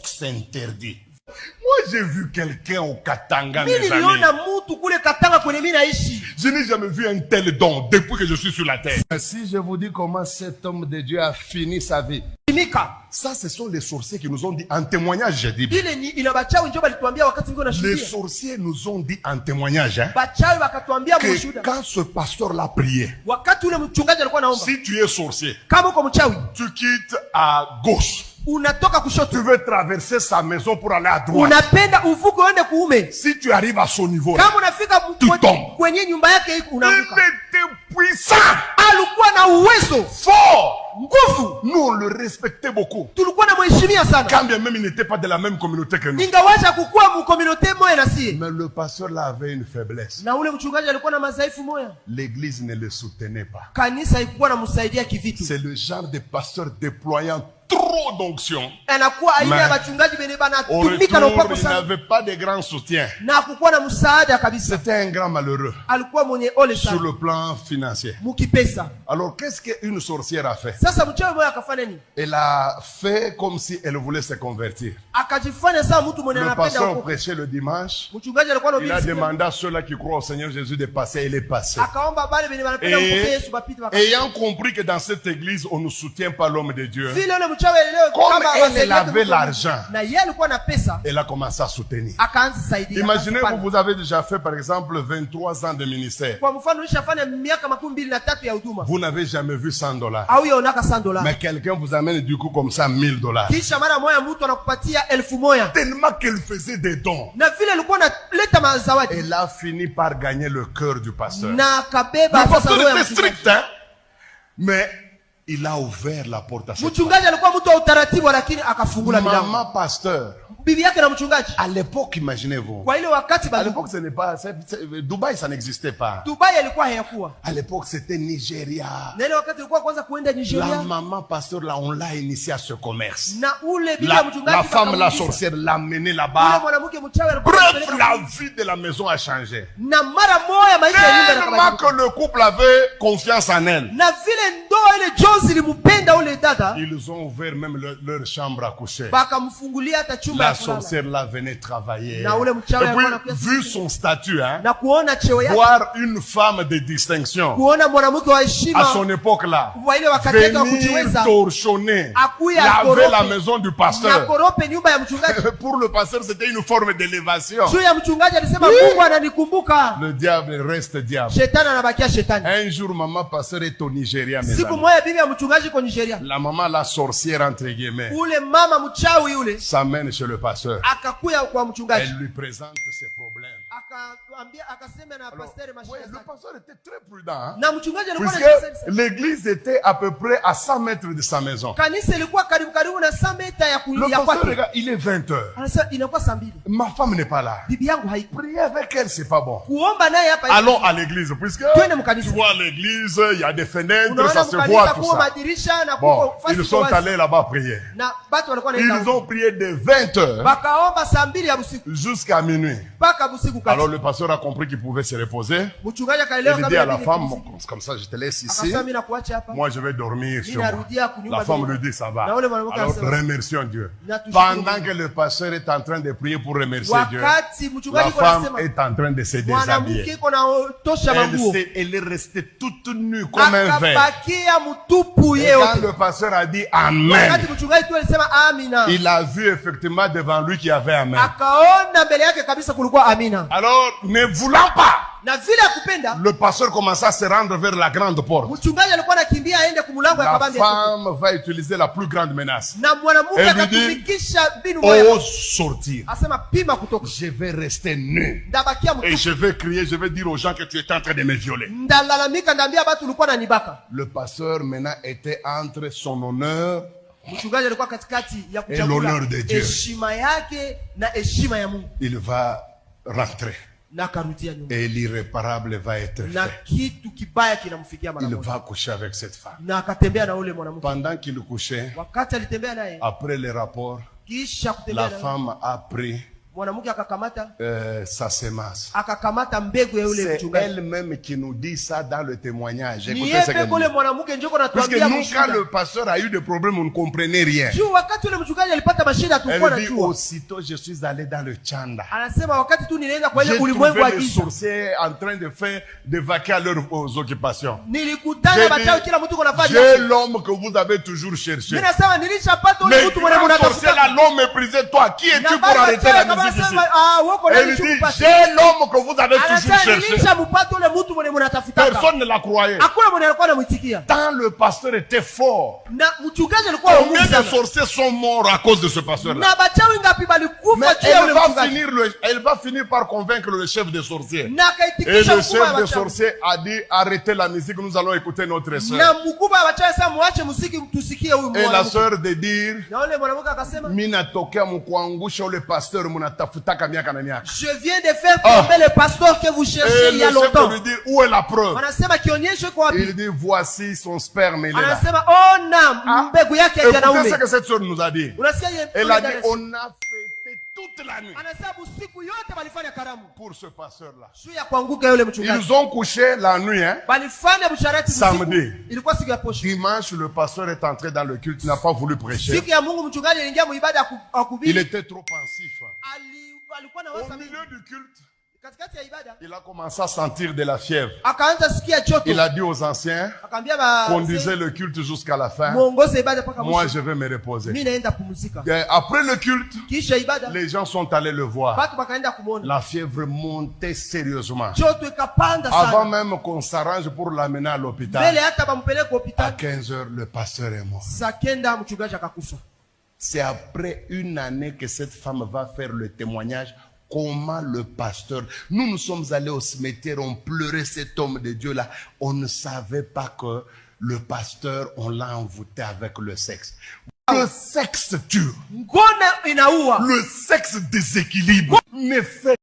C'est interdit. Moi, j'ai vu quelqu'un au Katanga, mes amis. Je n'ai jamais vu un tel don depuis que je suis sur la terre. Si je vous dis comment cet homme de Dieu a fini sa vie. Ça, ce sont les sorciers qui nous ont dit en témoignage, j'ai dit. Les sorciers nous ont dit en témoignage que quand ce pasteur l'a prié, si tu es sorcier, tu quittes à gauche. Tu veux traverser sa maison pour aller à droite. Si tu arrives à son niveau, là, tu tombes. Il était puissant, fort. Nous, on le respectait beaucoup. Quand bien même il n'était pas de la même communauté que nous. Mais le pasteur là avait une faiblesse. L'église ne le soutenait pas. C'est le genre de pasteur déployant trop d'onction. Au retour, il n'avait pas de grand soutien. C'était un grand malheureux sur le plan financier. Alors, qu'est-ce qu'une sorcière a fait? Elle a fait comme si elle voulait se convertir. Le pasteur prêchait le dimanche. Il a demandé à ceux-là qui croient au Seigneur Jésus de passer. Elle est passée. Et ayant compris que dans cette église, on ne soutient pas l'homme de Dieu, comme elle avait l'argent, elle a commencé à soutenir. Imaginez, vous avez déjà fait par exemple 23 ans de ministère. Vous n'avez jamais vu $100. Mais quelqu'un vous amène du coup comme ça $1000. Tellement qu'elle faisait des dons. Elle a fini par gagner le cœur du pasteur. Le pasteur était strict, hein? Mais il a ouvert la porte à cette femme. Maman pasteur. À l'époque, imaginez-vous. À l'époque, ce n'est pas. Dubaï, ça n'existait pas. À l'époque, c'était Nigeria. La maman pasteur, là, on l'a initié à ce commerce. La femme, la sorcière, l'a menée là-bas. Bref, la vie de la maison a changé. Tellement que le couple avait confiance en elle. Ils ont ouvert même leur chambre à coucher. La sorcière là venait travailler. Et puis, vu son statut, hein, voir une femme de distinction à son époque là, venir torchonner, laver la maison du pasteur. Pour le pasteur, c'était une forme d'élévation. Le diable reste diable. Un jour, maman pasteur est au Nigeria, mes amis. La maman, la sorcière entre guillemets, s'amène chez le pasteur. Elle lui présente ses problèmes. Alors, ouais, le pasteur était très prudent, hein? Puisque l'église était à peu près à 100 mètres de sa maison. Le pasteur regarde, il est 20h. Ma femme n'est pas là. Prier avec elle, c'est pas bon. Allons à l'église, puisque tu vois l'église, il y a des fenêtres, ça se voit tout ça. Bon, ils sont allés là-bas prier. Ils ont prié de 20h jusqu'à minuit. Alors le pasteur a compris qu'il pouvait se reposer. Il dit à la femme, comme ça je te laisse ici, moi je vais dormir sur moi. La femme lui dit ça va. Alors remercions Dieu. Pendant que le pasteur est en train de prier pour remercier Dieu, la femme est en train de se déshabiller. Elle est restée toute nue comme un verre. Et quand le pasteur a dit Amen, il a vu effectivement devant lui qu'il y avait Amen. Alors, ne voulant pas, le pasteur commença à se rendre vers la grande porte. La femme va utiliser la plus grande menace. Elle lui dit, ose sortir. Je vais rester nu. Et je vais crier, je vais dire aux gens que tu es en train de me violer. Le pasteur maintenant était entre son honneur et l'honneur de Dieu. Il va rentrer. Et l'irréparable va être fait. Il va coucher avec cette femme. Pendant qu'il couchait, après les rapports, la femme a pris sa sémence. C'est elle-même qui nous dit ça dans le témoignage. Écoutez ce qu'elle dit. Parce que nous, quand le pasteur a eu des problèmes, on ne comprenait rien. Elle dit, aussitôt je suis allé dans le Tchanda. J'ai trouvé les sorciers en train de faire, de vaquer à leurs occupations. J'ai l'homme que vous avez toujours cherché. Mais le sorcier là, l'homme méprisait toi. Qui es-tu pour arrêter la musique ici? Elle dit, j'ai l'homme que vous avez toujours cherché. Personne ne l'a croyait. Tant le pasteur était fort. Combien de sorciers sont morts à cause de ce pasteur-là? Mais elle va finir par convaincre le chef des sorciers. Et le chef des sorciers a dit, arrêtez la musique, nous allons écouter notre sœur. Et la sœur de dire, je viens de faire tomber le pasteur que vous cherchez il y a longtemps. Lui dit, où est la preuve? Il dit, voici son sperme, il est là. Écoutez ce que cette sœur nous a dit. Elle a dit, on a fêté toute la nuit pour ce pasteur-là. Ils ont couché la nuit, hein? Samedi. Dimanche, le pasteur est entré dans le culte, il n'a pas voulu prêcher. Il était trop pensif. Au milieu du culte, il a commencé à sentir de la fièvre. Il a dit aux anciens, conduisez le culte jusqu'à la fin. Moi, je vais me reposer. Après le culte, les gens sont allés le voir. La fièvre montait sérieusement. Avant même qu'on s'arrange pour l'amener à l'hôpital, à 15 heures, le pasteur est mort. C'est après une année que cette femme va faire le témoignage. Comment le pasteur... Nous sommes allés au cimetière, on pleurait cet homme de Dieu-là. On ne savait pas que le pasteur, on l'a envoûté avec le sexe. Le sexe tue. Le sexe déséquilibre. Ne fait